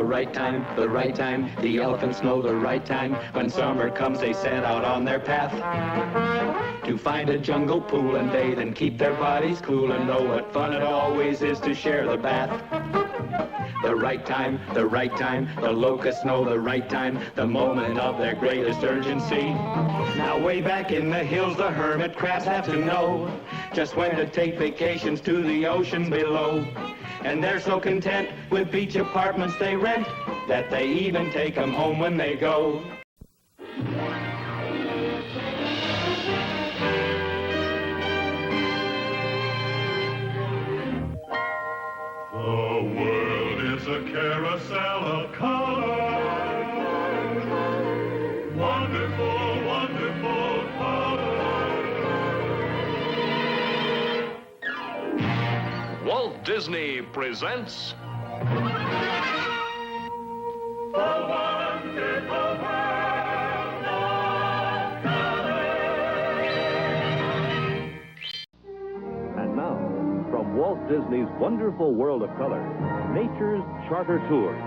right time, the right time. The elephants know the right time. When summer comes, they set out on their path to find a jungle pool and bathe and keep their bodies cool and know what fun it always is to share the bath. The right time, the right time. The locusts know the right time, the moment of their greatest urgency. Now way back in the hills, the hermit crabs have to know just when to take vacations to the ocean below. And they're so content with beach apartments they rent that they even take them home when they go. The world is a carousel of color. Wonderful, wonderful color. Walt Disney presents The wonderful world of color. And now, from Walt Disney's Wonderful World of Color, Nature's Charter Tours.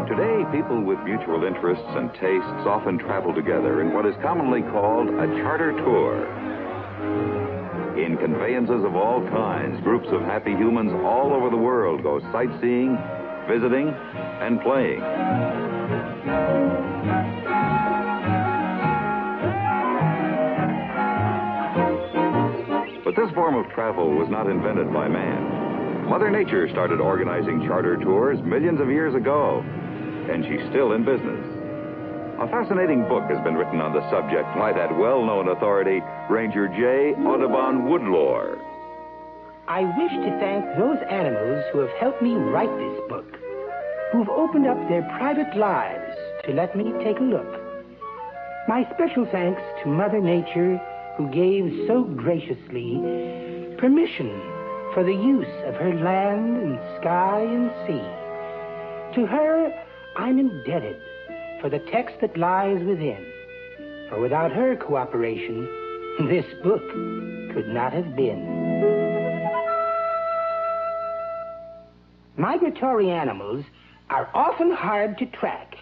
Today, people with mutual interests and tastes often travel together in what is commonly called a charter tour. In conveyances of all kinds, groups of happy humans all over the world go sightseeing, visiting, and playing. But this form of travel was not invented by man. Mother Nature started organizing charter tours millions of years ago, and she's still in business. A fascinating book has been written on the subject by that well-known authority, Ranger J. Audubon Woodlore. I wish to thank those animals who have helped me write this book, who've opened up their private lives to let me take a look. My special thanks to Mother Nature, who gave so graciously permission for the use of her land and sky and sea. To her, I'm indebted for the text that lies within. For without her cooperation, this book could not have been. Migratory animals are often hard to track.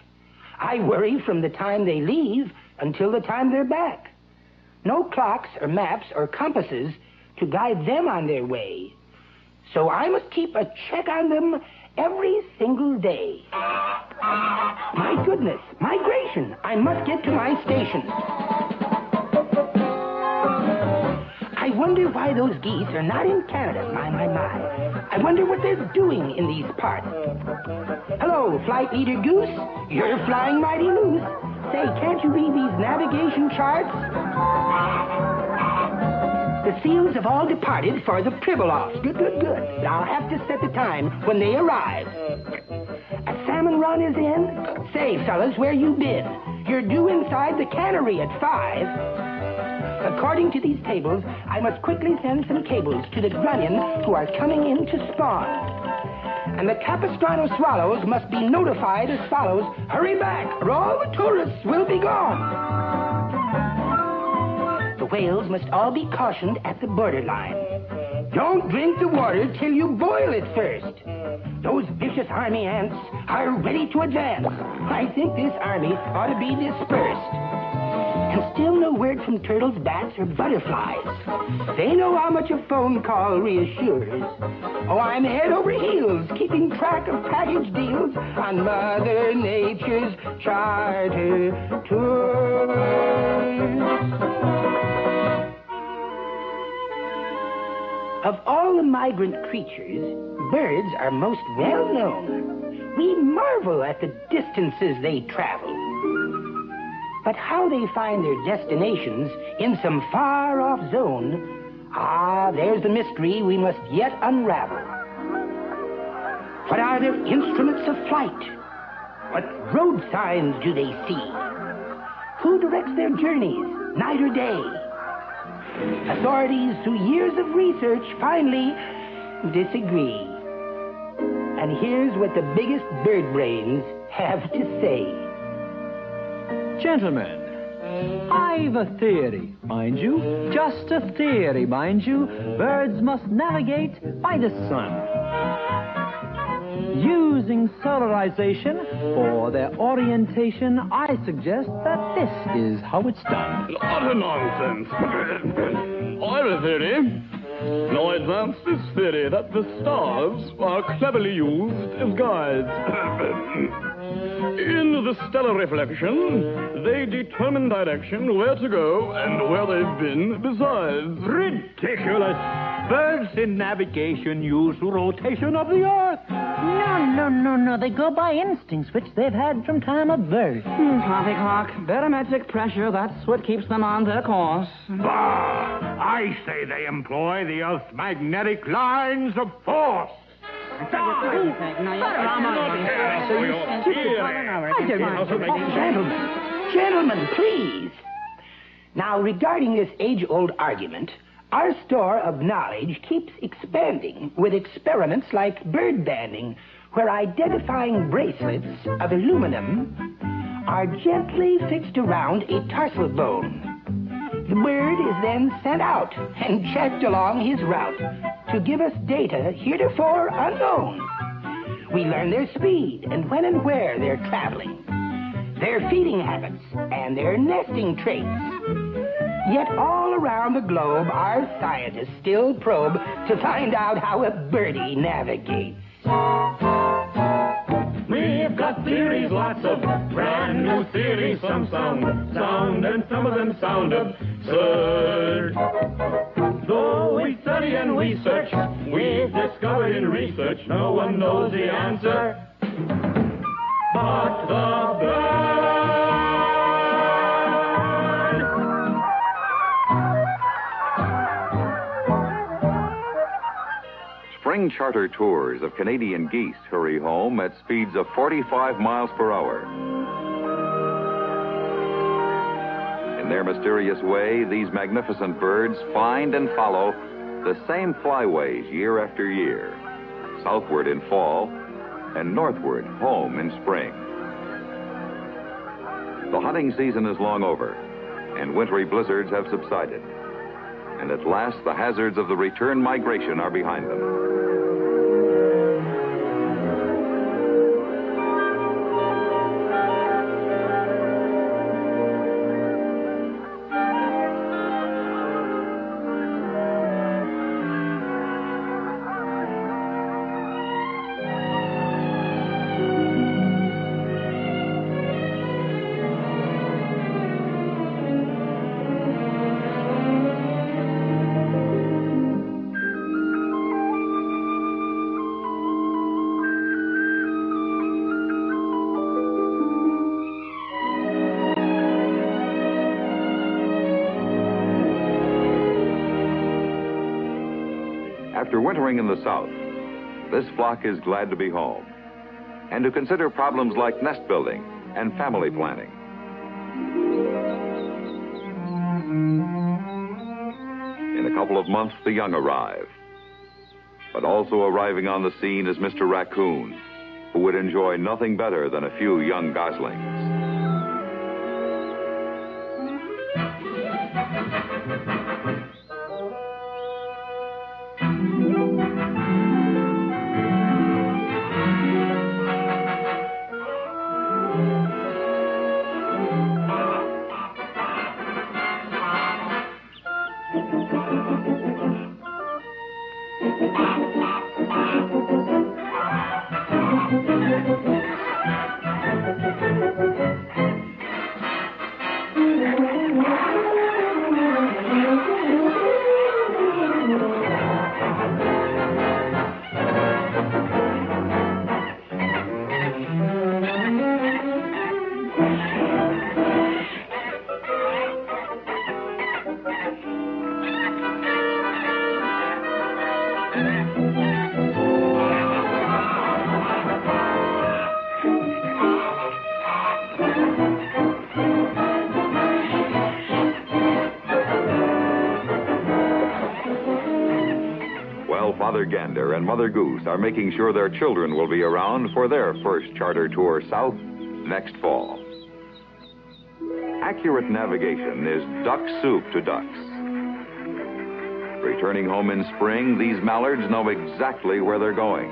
I worry from the time they leave until the time they're back. No clocks or maps or compasses to guide them on their way. So I must keep a check on them every single day. My goodness, migration. I must get to my station. I wonder why those geese are not in Canada. My. I wonder what they're doing in these parts. Hello, Flight Leader Goose. You're flying mighty loose. Say, can't you read these navigation charts? The seals have all departed for the Pribilofs. Good. I'll have to set the time when they arrive. A salmon run is in? Say, fellas, where you been? You're due inside the cannery at 5. According to these tables, I must quickly send some cables to the grunion who are coming in to spawn. And the Capistrano swallows must be notified as follows. Hurry back, or all the tourists will be gone. The whales must all be cautioned at the borderline. Don't drink the water till you boil it first. Those vicious army ants are ready to advance. I think this army ought to be dispersed. And still no word from turtles, bats, or butterflies. They know how much a phone call reassures. Oh, I'm head over heels, keeping track of package deals on Mother Nature's charter tours. Of all the migrant creatures, birds are most well known. We marvel at the distances they travel. But how they find their destinations in some far-off zone, there's the mystery we must yet unravel. What are their instruments of flight? What road signs do they see? Who directs their journeys, night or day? Authorities, through years of research, finally disagree. And here's what the biggest bird brains have to say. Gentlemen, I've a theory, mind you. Just a theory, mind you. Birds must navigate by the sun. Using solarization for their orientation, I suggest that this is how it's done. Utter nonsense. I've a theory. Now I advance this theory that the stars are cleverly used as guides. In the stellar reflection, they determine direction, where to go, and where they've been besides. Ridiculous! Birds in navigation use the rotation of the Earth. No. They go by instincts, which they've had from time of birth. Poppycock, barometric pressure, that's what keeps them on their course. Bah! I say they employ the Earth's magnetic lines of force. Gentlemen, please. Now, regarding this age-old argument, our store of knowledge keeps expanding with experiments like bird banding, where identifying bracelets of aluminum are gently fixed around a tarsal bone. The bird is then sent out and checked along his route to give us data heretofore unknown. We learn their speed and when and where they're traveling, their feeding habits, and their nesting traits. Yet all around the globe, our scientists still probe to find out how a birdie navigates. We've got theories, lots of brand new theories. Some sound, and some of them sound absurd. Though we study and we search, we've discovered in research no one knows the answer but the bird. Spring charter tours of Canadian geese hurry home at speeds of 45 miles per hour. In their mysterious way, these magnificent birds find and follow the same flyways year after year, southward in fall and northward home in spring. The hunting season is long over, and wintry blizzards have subsided. And at last, the hazards of the return migration are behind them. After wintering in the south, this flock is glad to be home and to consider problems like nest building and family planning. In a couple of months, the young arrive. But also arriving on the scene is Mr. Raccoon, who would enjoy nothing better than a few young goslings. Father Gander and Mother Goose are making sure their children will be around for their first charter tour south next fall. Accurate navigation is duck soup to ducks. Returning home in spring, these mallards know exactly where they're going.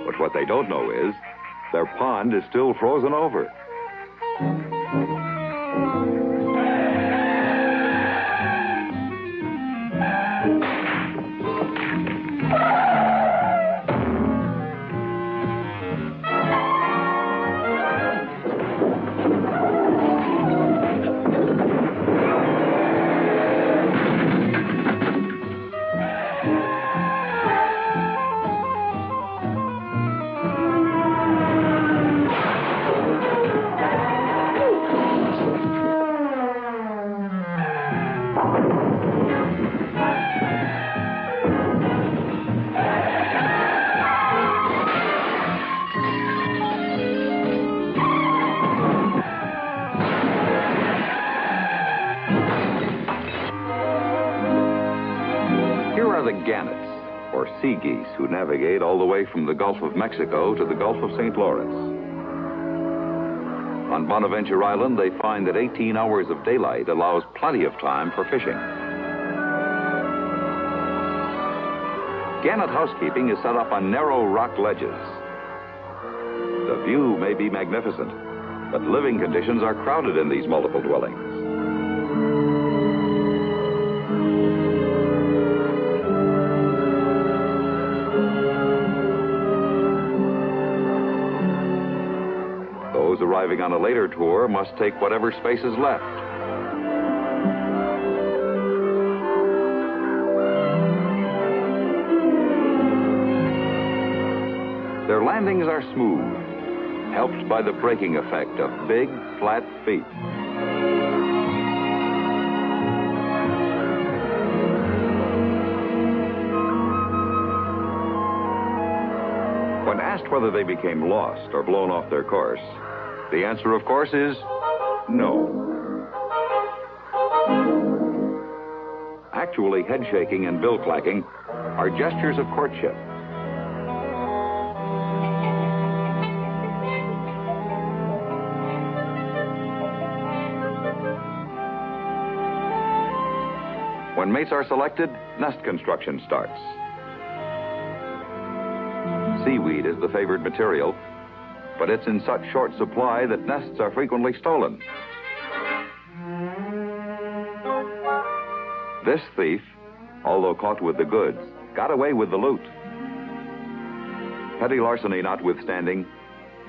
But what they don't know is their pond is still frozen over. Gannets, or sea geese, who navigate all the way from the Gulf of Mexico to the Gulf of St. Lawrence. On Bonaventure Island, they find that 18 hours of daylight allows plenty of time for fishing. Gannet housekeeping is set up on narrow rock ledges. The view may be magnificent, but living conditions are crowded in these multiple dwellings. Those arriving on a later tour must take whatever space is left. Their landings are smooth, helped by the braking effect of big, flat feet. When asked whether they became lost or blown off their course, the answer, of course, is no. Actually, head shaking and bill clacking are gestures of courtship. When mates are selected, nest construction starts. Seaweed is the favored material, but it's in such short supply that nests are frequently stolen. This thief, although caught with the goods, got away with the loot. Petty larceny notwithstanding,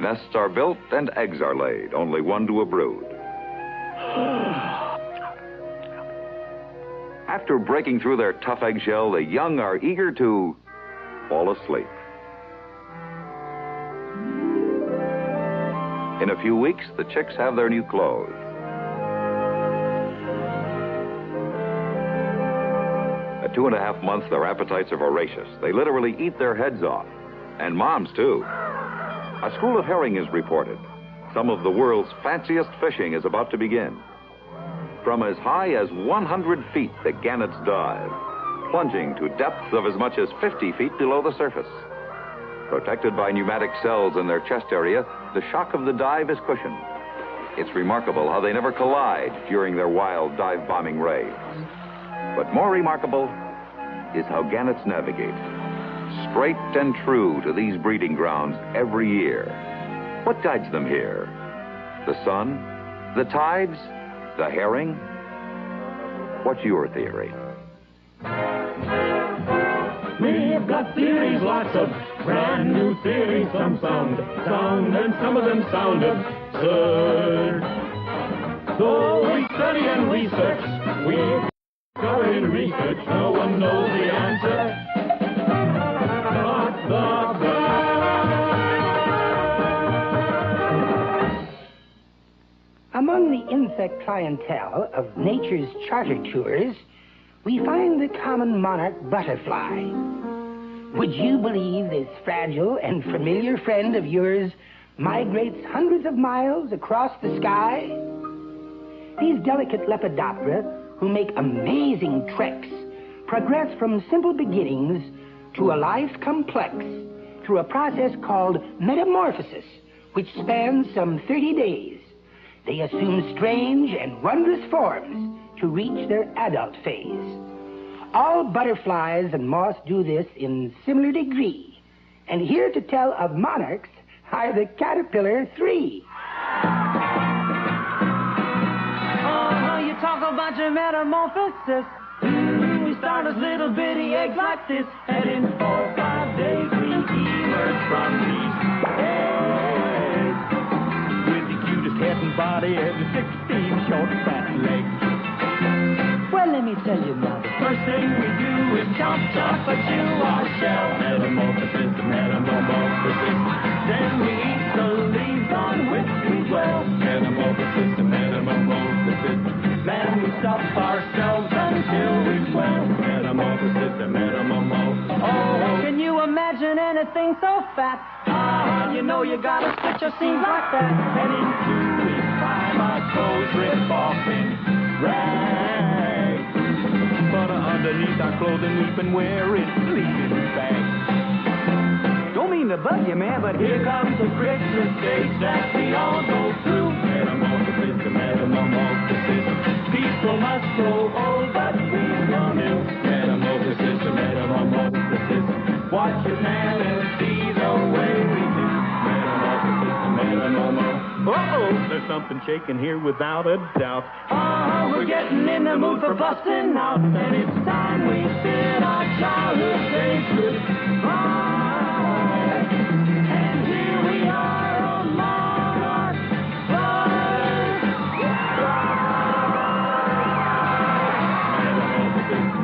nests are built and eggs are laid, only one to a brood. After breaking through their tough eggshell, the young are eager to fall asleep. In a few weeks, the chicks have their new clothes. At 2.5 months, their appetites are voracious. They literally eat their heads off. And moms, too. A school of herring is reported. Some of the world's fanciest fishing is about to begin. From as high as 100 feet, the gannets dive, plunging to depths of as much as 50 feet below the surface. Protected by pneumatic cells in their chest area, the shock of the dive is cushioned. It's remarkable how they never collide during their wild dive-bombing raids. But more remarkable is how gannets navigate, straight and true to these breeding grounds every year. What guides them here? The sun? The tides? The herring? What's your theory? We've got theories, lots of brand new theories. Some sound, and some of them sound absurd. Though we study and research, we've got in research, no one knows the answer. Not the bird. Among the insect clientele of nature's charter tours, we find the common monarch butterfly. Would you believe this fragile and familiar friend of yours migrates hundreds of miles across the sky? These delicate Lepidoptera, who make amazing treks, progress from simple beginnings to a life complex through a process called metamorphosis, which spans some 30 days. They assume strange and wondrous forms to reach their adult phase. All butterflies and moths do this in similar degree. And here to tell of monarchs are the caterpillar 3. You talk about your metamorphosis. We start as little bitty eggs like this, and in 4 or 5 days we emerge from these eggs. With the cutest head and body and the 16 short fat legs. Well, let me tell you now, the first thing we do is chomp a chew our shell. Metamorphosis, metamorphosis. Then we eat the leaves on which we dwell. Metamorphosis, metamorphosis. Then we stuff ourselves until we swell. Metamorphosis, metamorphosis. Oh, can you imagine anything so fat? You know you gotta stitch your seams like that. And in 2 weeks' time, our clothes rip off in rags. But underneath our clothing, we've been wearing sleeping bags. Don't mean to bug you, man, but here comes the Christmas stage that we all go through. Metamorphosis, metamorphosis. People must grow old, but we know new. Metamorphosis, metamorphosis. Watch your man and see the way we do. Metamorphosis, metamorphosis. Uh-oh, there's something shaking here without a doubt. We're getting in the mood for busting out, and it's time we bid our childhood days goodbye. And here we are on Monarch Buzz.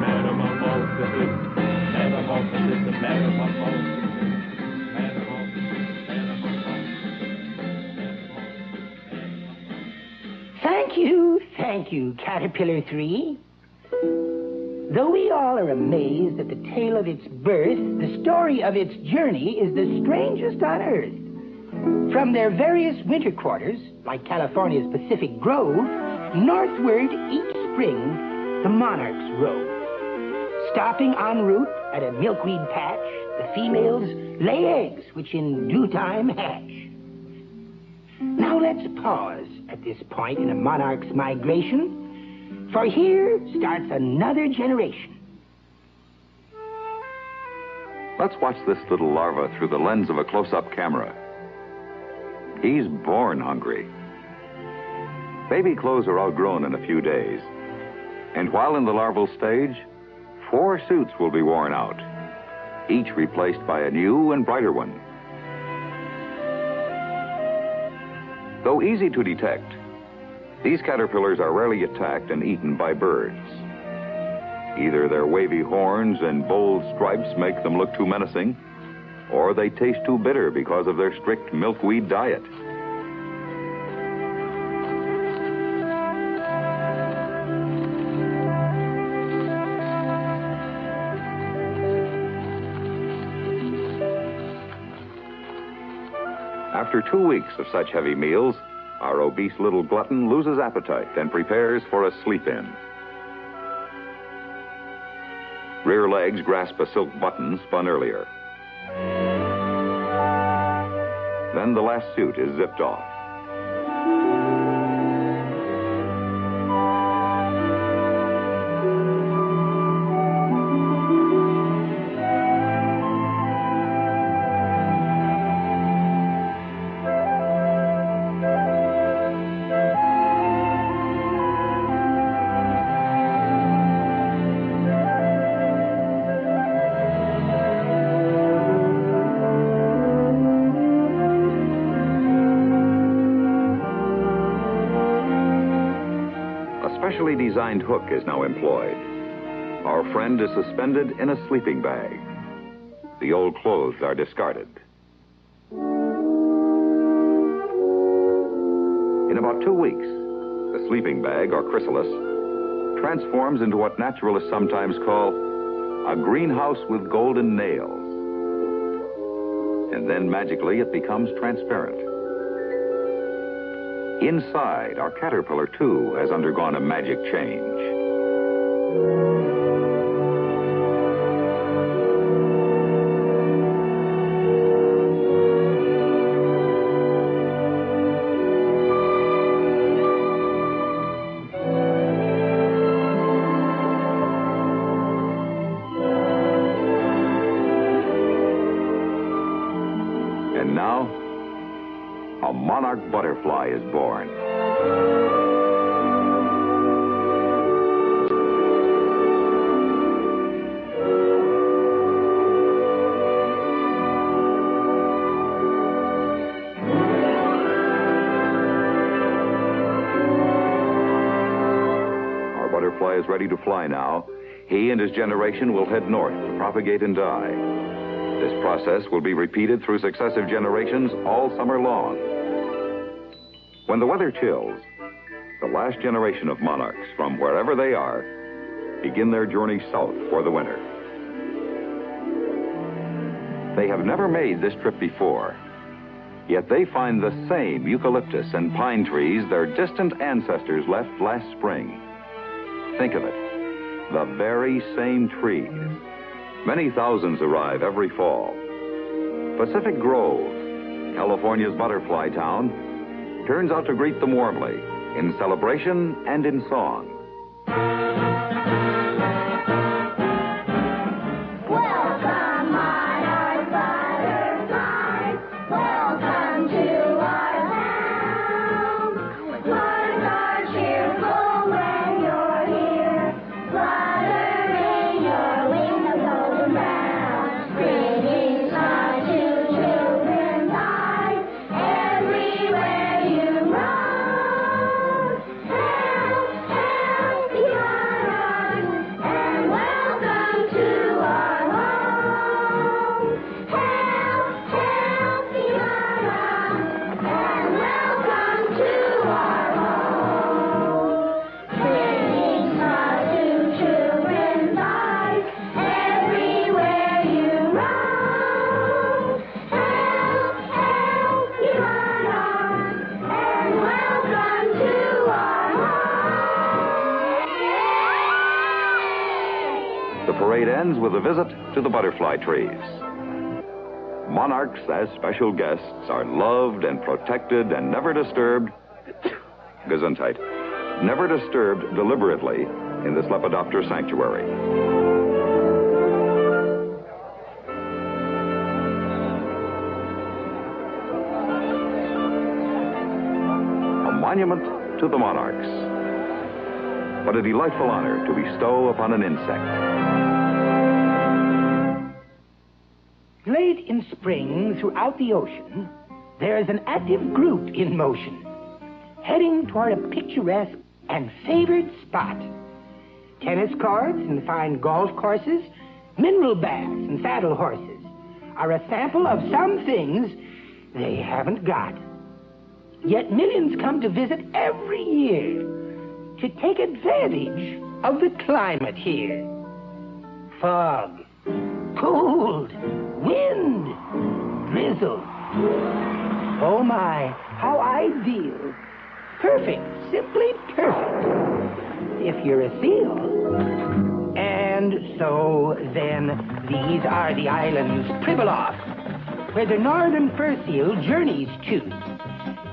Metamorphosis, metamorphosis, metamorphosis, metamorphosis. Thank you, Caterpillar 3. Though we all are amazed at the tale of its birth, the story of its journey is the strangest on Earth. From their various winter quarters, like California's Pacific Grove, northward each spring, the monarchs rove. Stopping en route at a milkweed patch, the females lay eggs, which in due time hatch. Now let's pause at this point in a monarch's migration, for here starts another generation. Let's watch this little larva through the lens of a close-up camera. He's born hungry. Baby clothes are outgrown in a few days. And while in the larval stage, 4 suits will be worn out, each replaced by a new and brighter one. Though easy to detect, these caterpillars are rarely attacked and eaten by birds. Either their wavy horns and bold stripes make them look too menacing, or they taste too bitter because of their strict milkweed diet. After 2 weeks of such heavy meals, our obese little glutton loses appetite and prepares for a sleep-in. Rear legs grasp a silk button spun earlier. Then the last suit is zipped off. Specially designed hook is now employed. Our friend is suspended in a sleeping bag. The old clothes are discarded. In about 2 weeks, the sleeping bag, or chrysalis, transforms into what naturalists sometimes call a greenhouse with golden nails. And then magically it becomes transparent. Inside, our caterpillar, too, has undergone a magic change. now, a monarch butterfly is born. Our butterfly is ready to fly now. He and his generation will head north to propagate and die. This process will be repeated through successive generations all summer long. When the weather chills, the last generation of monarchs, from wherever they are, begin their journey south for the winter. They have never made this trip before, yet they find the same eucalyptus and pine trees their distant ancestors left last spring. Think of it, the very same trees. Many thousands arrive every fall. Pacific Grove, California's butterfly town, turns out to greet them warmly, in celebration and in song. Welcome, monarch butterflies. Welcome to our town. Hearts are cheerful when you're here, fluttering your wings of golden brown. Greetings unto children's eyes everywhere you roam. Help, help the monarchs, and welcome to our home. Help, help the monarchs, and welcome to our home. Greetings unto children's eyes everywhere you roam. Help, help the monarchs, and welcome to our home. The parade ends with a visit to the butterfly trees. Monarchs, as special guests, are loved and protected and never disturbed, Gesundheit, never disturbed deliberately in this Lepidopter sanctuary. A monument to the monarchs, but a delightful honor to bestow upon an insect. Late in spring, throughout the ocean, there is an active group in motion, heading toward a picturesque and favored spot. Tennis courts and fine golf courses, mineral baths and saddle horses are a sample of some things they haven't got. Yet millions come to visit every year to take advantage of the climate here. Fog, cold, wind, drizzle. Oh my, how ideal. Perfect, simply perfect. If you're a seal. And so then, these are the islands Pribilof, where the northern fur seal journeys to.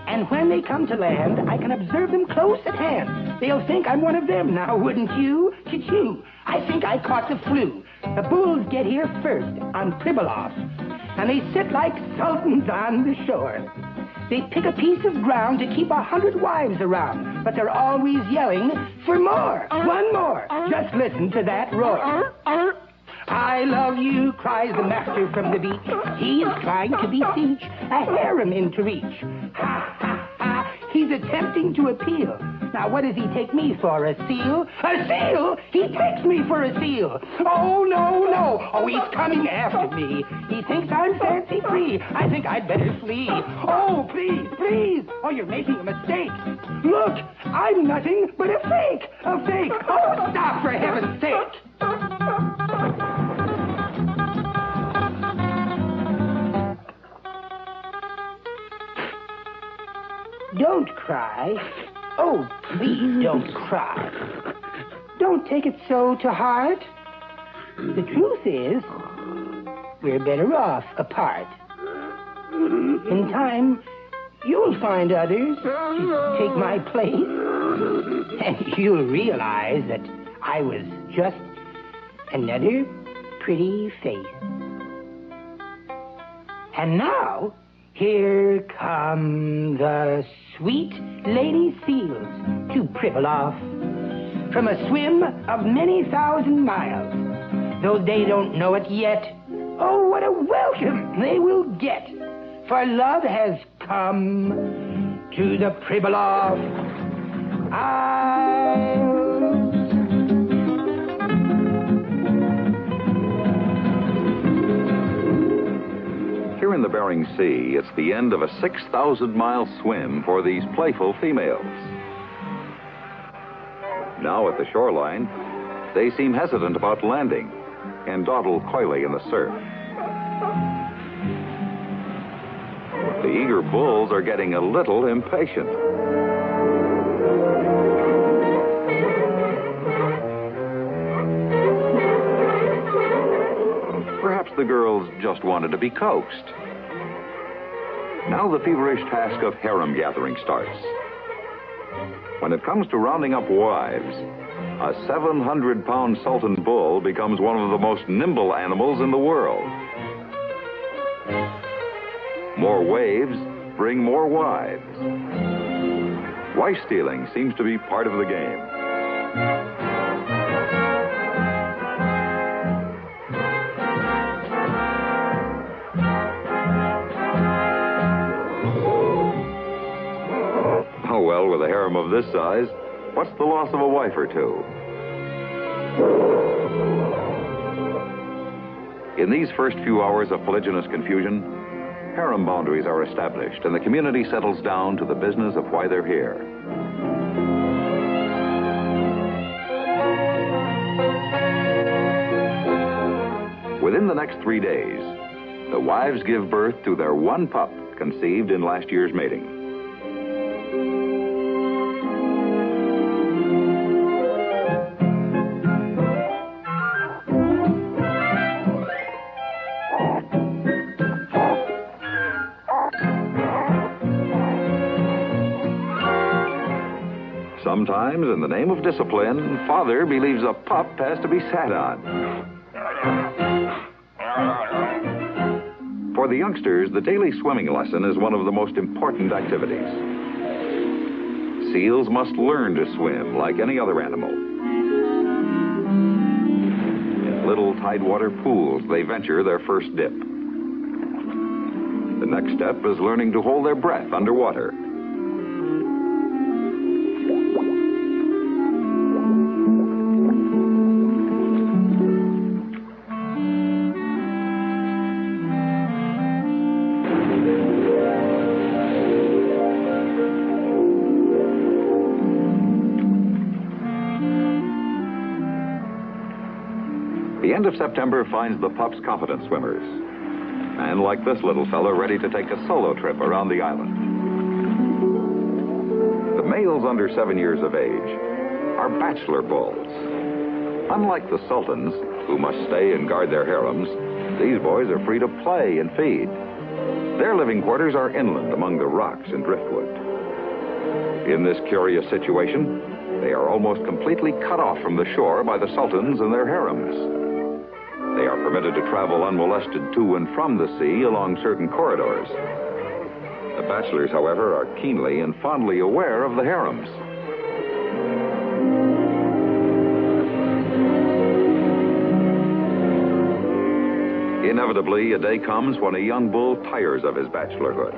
And when they come to land, I can observe them close at hand. They'll think I'm one of them now, wouldn't you? Choo-choo. I think I caught the flu. The bulls get here first on Pribilof, and they sit like sultans on the shore. They pick a piece of ground to keep 100 wives around, but they're always yelling for more, one more. Just listen to that roar. I love you, cries the master from the beach. He is trying to beseech a harem into reach. Ha, ha, ha, he's attempting to appeal. Now, what does he take me for, a seal? A seal? He takes me for a seal. Oh, no, no. Oh, he's coming after me. He thinks I'm fancy-free. I think I'd better flee. Oh, please, please. Oh, you're making a mistake. Look, I'm nothing but a fake. A fake. Oh, stop, for heaven's sake. Don't cry. Oh, please don't cry. Don't take it so to heart. The truth is, we're better off apart. In time, you'll find others to take my place, and you'll realize that I was just another pretty face. And now, Here come the sweet lady seals to Pribilof from a swim of many thousand miles. Though they don't know it yet, oh, what a welcome they will get. For love has come to the Pribilof Isles. Here in the Bering Sea, it's the end of a 6,000-mile swim for these playful females. Now at the shoreline, they seem hesitant about landing and dawdle coyly in the surf. The eager bulls are getting a little impatient. Perhaps the girls just wanted to be coaxed. Now the feverish task of harem gathering starts. When it comes to rounding up wives, a 700-pound Sultan bull becomes one of the most nimble animals in the world. More waves bring more wives. Wife stealing seems to be part of the game. Oh, well, with a harem of this size, what's the loss of a wife or two? In these first few hours of polygynous confusion, harem boundaries are established, and the community settles down to the business of why they're here. Within the next 3 days, the wives give birth to their one pup conceived in last year's mating. Sometimes, in the name of discipline, father believes a pup has to be sat on. For the youngsters, the daily swimming lesson is one of the most important activities. Seals must learn to swim like any other animal. In little tidewater pools, they venture their first dip. The next step is learning to hold their breath underwater. The end of September finds the pups competent swimmers. And like this little fella, ready to take a solo trip around the island. The males under 7 years of age are bachelor bulls. Unlike the sultans, who must stay and guard their harems, these boys are free to play and feed. Their living quarters are inland among the rocks and driftwood. In this curious situation, they are almost completely cut off from the shore by the sultans and their harems. They are permitted to travel unmolested to and from the sea along certain corridors. The bachelors, however, are keenly and fondly aware of the harems. Inevitably, a day comes when a young bull tires of his bachelorhood.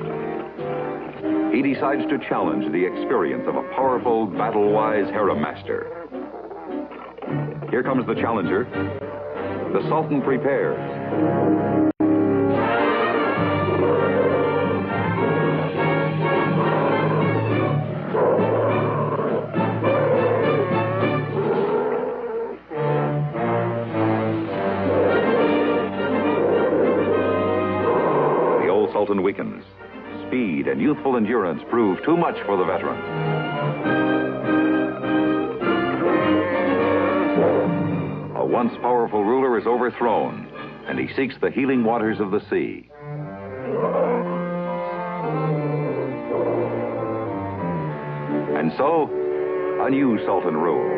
He decides to challenge the experience of a powerful, battle-wise harem master. Here comes the challenger. The Sultan prepares. The old Sultan weakens. Speed and youthful endurance prove too much for the veteran. A once powerful ruler is overthrown, and he seeks the healing waters of the sea. And so, a new sultan rules.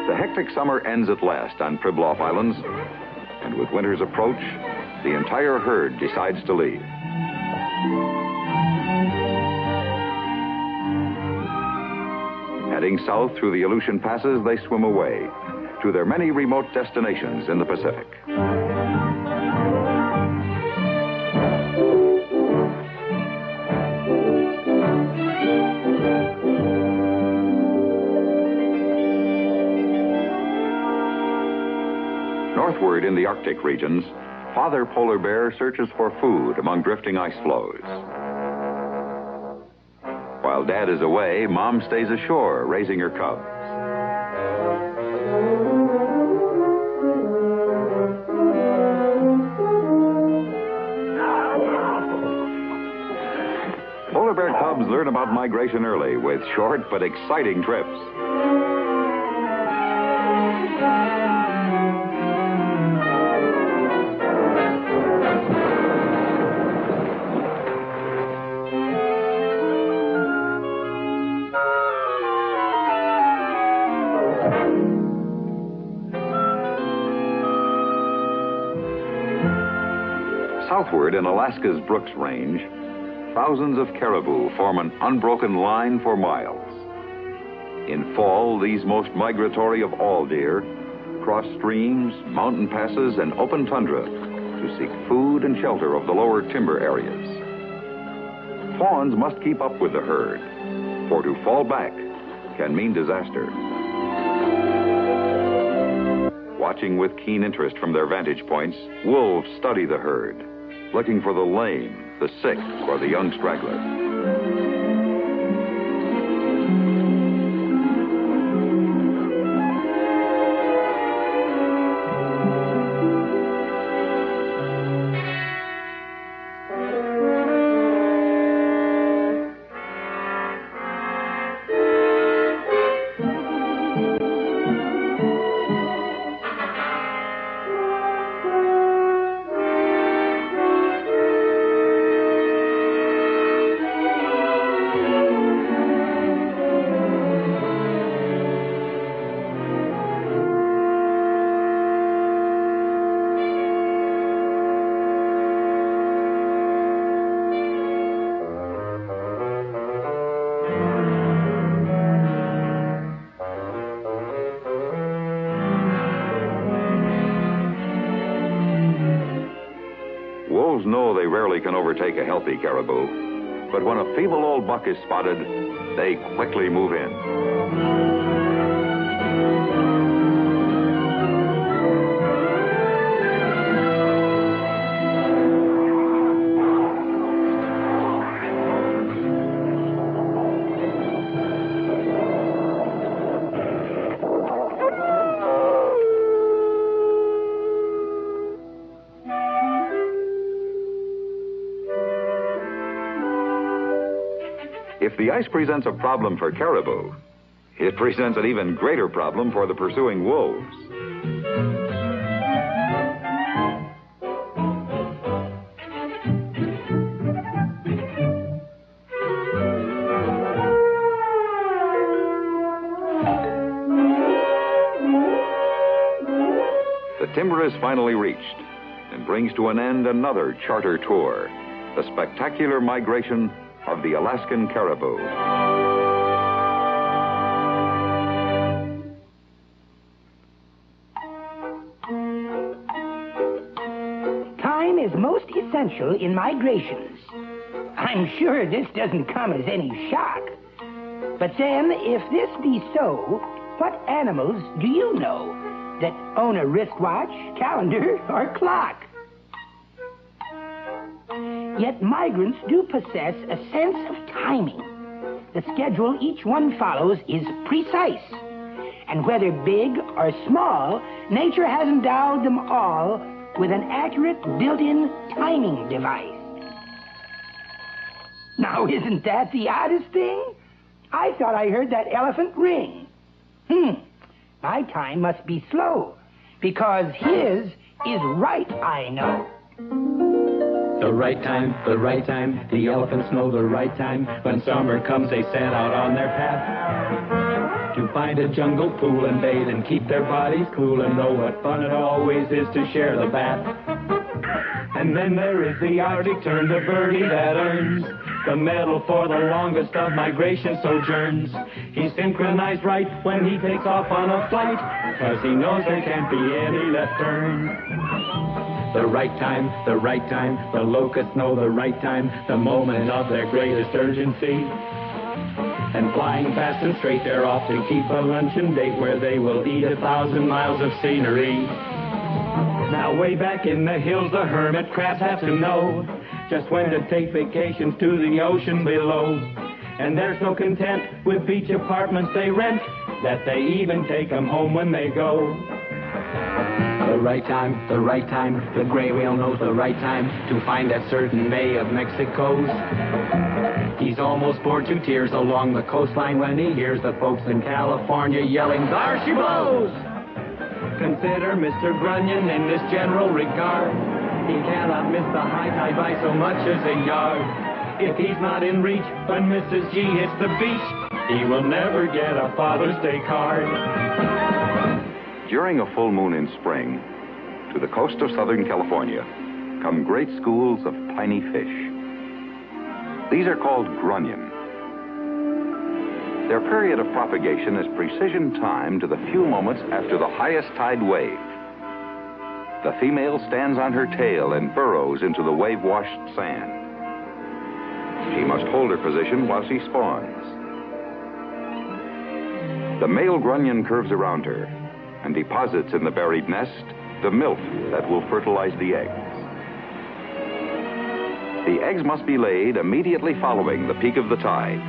The hectic summer ends at last on Pribilof Islands, and with winter's approach, the entire herd decides to leave. Heading south through the Aleutian passes, they swim away to their many remote destinations in the Pacific. Northward in the Arctic regions, Father Polar Bear searches for food among drifting ice floes. While Dad is away, Mom stays ashore, raising her cubs. Polar bear cubs learn about migration early with short but exciting trips. Southward in Alaska's Brooks Range, thousands of caribou form an unbroken line for miles. In fall, these most migratory of all deer cross streams, mountain passes, and open tundra to seek food and shelter of the lower timber areas. Fawns must keep up with the herd, for to fall back can mean disaster. Watching with keen interest from their vantage points, wolves study the herd, looking for the lame, the sick, or the young straggler. Wolves know they rarely can overtake a healthy caribou, but when a feeble old buck is spotted, they quickly move in. If the ice presents a problem for caribou, it presents an even greater problem for the pursuing wolves. The timber is finally reached and brings to an end another charter tour, the spectacular migration of the Alaskan caribou. Time is most essential in migrations. I'm sure this doesn't come as any shock. But then, if this be so, what animals do you know that own a wristwatch, calendar, or clock? Yet migrants do possess a sense of timing. The schedule each one follows is precise. And whether big or small, nature has endowed them all with an accurate built-in timing device. Now, isn't that the oddest thing? I thought I heard that elephant ring. My time must be slow, because his is right, I know. The right time, the elephants know the right time. When summer comes, they set out on their path to find a jungle pool and bathe and keep their bodies cool and know what fun it always is to share the bath. And then there is the Arctic tern, the birdie that earns the medal for the longest of migration sojourns. He's synchronized right when he takes off on a flight, 'cause he knows there can't be any left turn. The right time, the locusts know the right time, the moment of their greatest urgency. And flying fast and straight, they're off to keep a luncheon date where they will eat 1,000 miles of scenery. Now way back in the hills, the hermit crabs have to know just when to take vacations to the ocean below. And there's no content with beach apartments they rent, that they even take them home when they go. The right time, the gray whale knows the right time to find that certain bay of Mexico's. He's almost bored to tears along the coastline when he hears the folks in California yelling, "There she blows!" Consider Mr. Grunion in this general regard. He cannot miss the high tide by so much as a yard. If he's not in reach when Mrs. G hits the beach, he will never get a Father's Day card. During a full moon in spring, to the coast of Southern California come great schools of tiny fish. These are called grunion. Their period of propagation is precision timed to the few moments after the highest tide wave. The female stands on her tail and burrows into the wave-washed sand. She must hold her position while she spawns. The male grunion curves around her and deposits in the buried nest the milk that will fertilize the eggs. The eggs must be laid immediately following the peak of the tide.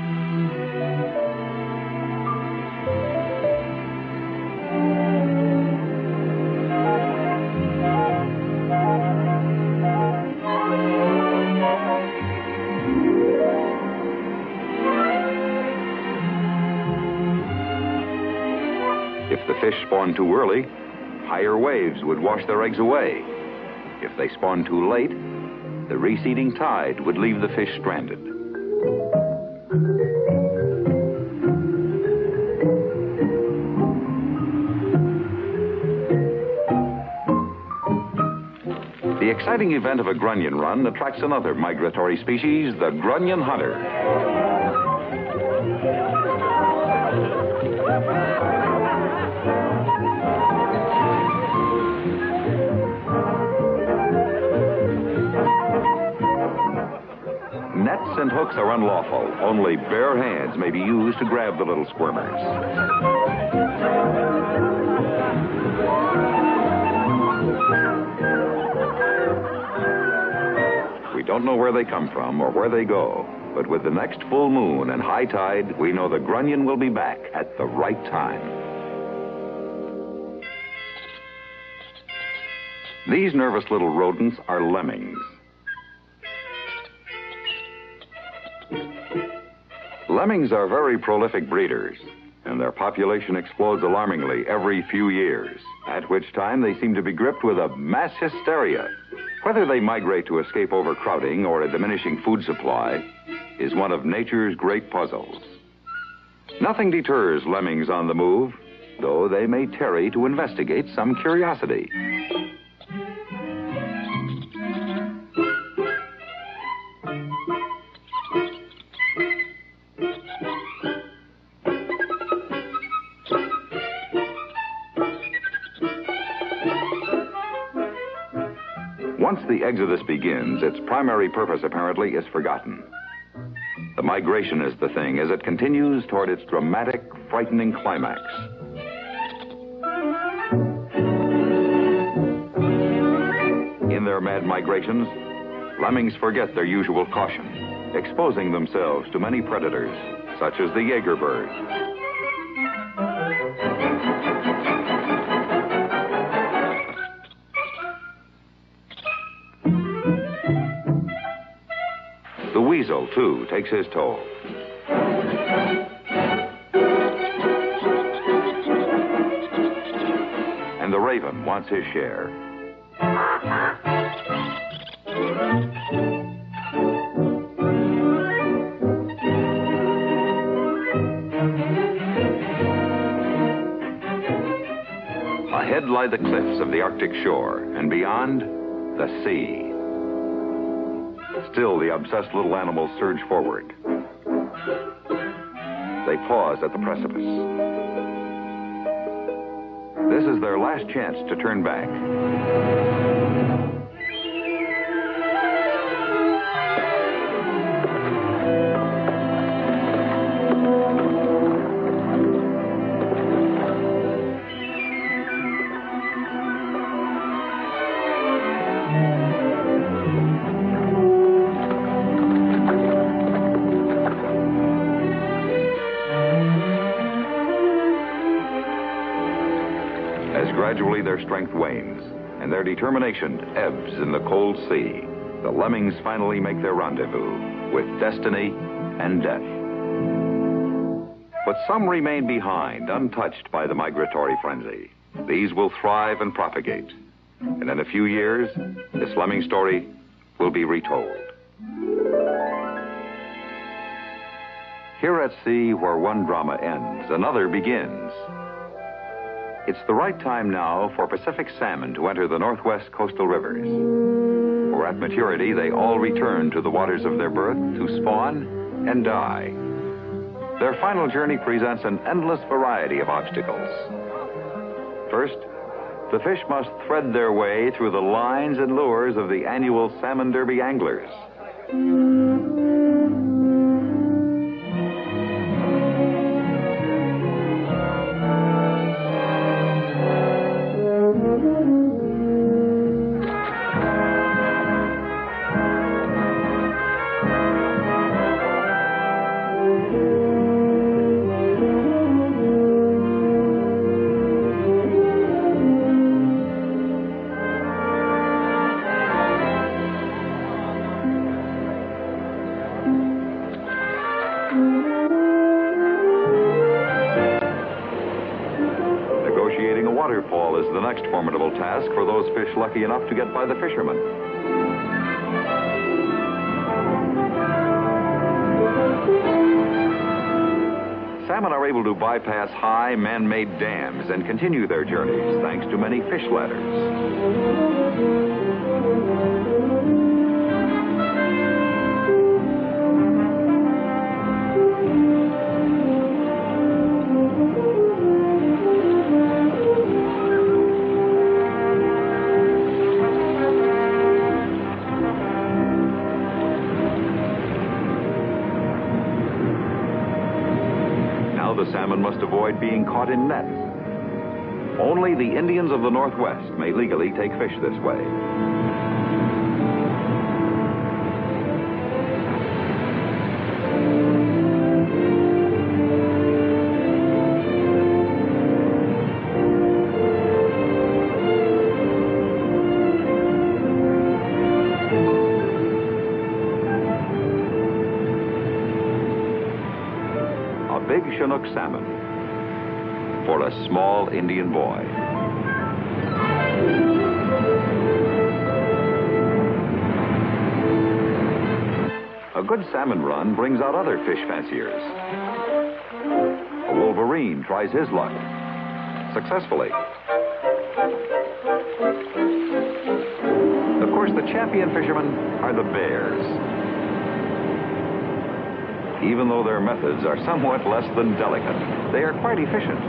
If the fish spawn too early, higher waves would wash their eggs away. If they spawn too late, the receding tide would leave the fish stranded. The exciting event of a grunion run attracts another migratory species, the grunion hunter. Nets and hooks are unlawful. Only bare hands may be used to grab the little squirmers. We don't know where they come from or where they go, but with the next full moon and high tide, we know the grunion will be back at the right time. These nervous little rodents are lemmings. Lemmings are very prolific breeders, and their population explodes alarmingly every few years, at which time they seem to be gripped with a mass hysteria. Whether they migrate to escape overcrowding or a diminishing food supply is one of nature's great puzzles. Nothing deters lemmings on the move, though they may tarry to investigate some curiosity. Once the exodus begins, its primary purpose apparently is forgotten. The migration is the thing as it continues toward its dramatic, frightening climax. In their mad migrations, lemmings forget their usual caution, exposing themselves to many predators, such as the Jaeger bird. The weasel, too, takes his toll. And the raven wants his share. Ahead lie the cliffs of the Arctic shore, and beyond, the sea. Still, the obsessed little animals surge forward. They pause at the precipice. This is their last chance to turn back. Gradually, their strength wanes, and their determination ebbs in the cold sea. The lemmings finally make their rendezvous with destiny and death. But some remain behind, untouched by the migratory frenzy. These will thrive and propagate. And in a few years, this lemming story will be retold. Here at sea, where one drama ends, another begins. It's the right time now for Pacific salmon to enter the northwest coastal rivers. For at maturity, they all return to the waters of their birth to spawn and die. Their final journey presents an endless variety of obstacles. First, the fish must thread their way through the lines and lures of the annual Salmon Derby anglers. Waterfall is the next formidable task for those fish lucky enough to get by the fishermen. Salmon are able to bypass high man-made dams and continue their journeys thanks to many fish ladders. The salmon must avoid being caught in nets. Only the Indians of the Northwest may legally take fish this way. Big Chinook salmon for a small Indian boy. A good salmon run brings out other fish fanciers. A wolverine tries his luck successfully. Of course, the champion fishermen are the bears. Even though their methods are somewhat less than delicate, they are quite efficient.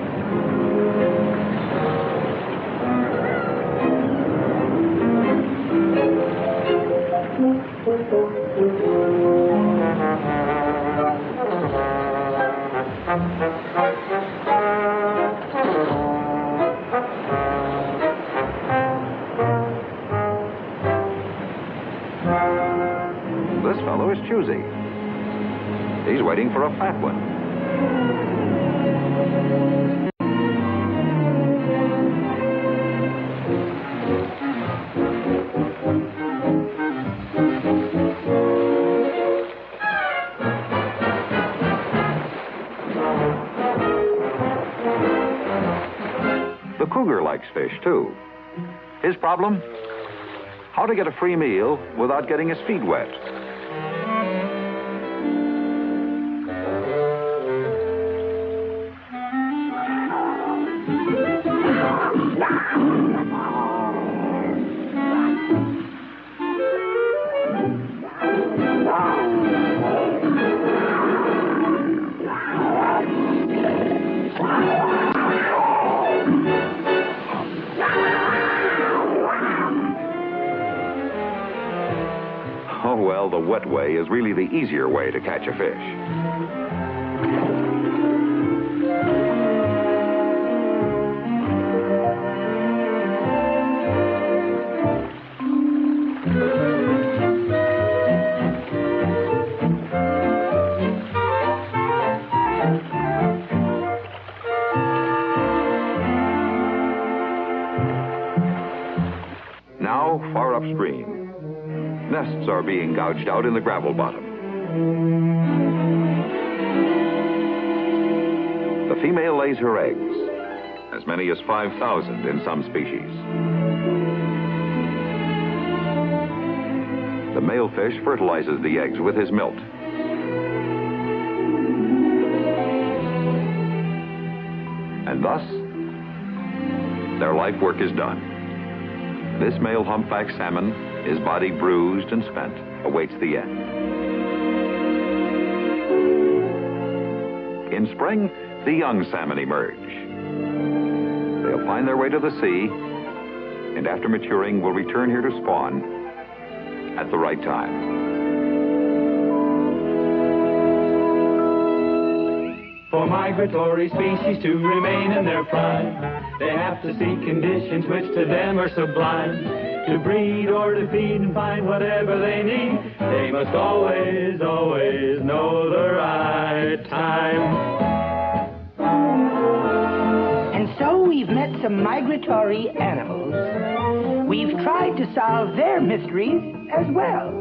This fellow is choosy. He's waiting for a fat one. The cougar likes fish, too. His problem? How to get a free meal without getting his feet wet. well, the wet way is really the easier way to catch a fish. Now, far upstream, nests are being gouged out in the gravel bottom. The female lays her eggs, as many as 5,000 in some species. The male fish fertilizes the eggs with his milt. And thus, their life work is done. This male humpback salmon, his body bruised and spent, awaits the end. In spring, the young salmon emerge. They'll find their way to the sea, and after maturing will return here to spawn at the right time. For migratory species to remain in their prime, they have to seek conditions which to them are sublime. To breed or to feed and find whatever they need, they must always, always know the right time. And so we've met some migratory animals. We've tried to solve their mysteries as well.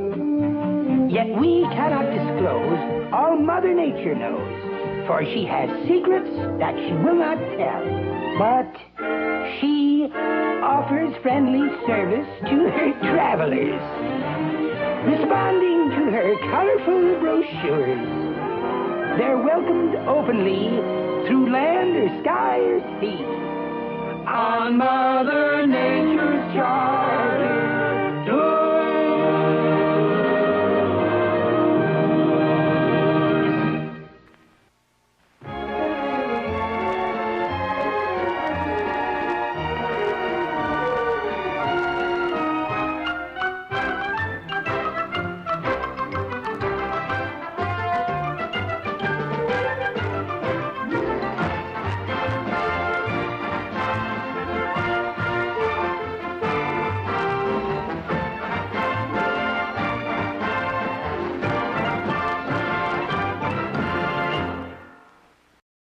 Yet we cannot disclose all Mother Nature knows, for she has secrets that she will not tell. But she offers friendly service to her travelers, responding to her colorful brochures. They're welcomed openly through land or sky or sea. On Mother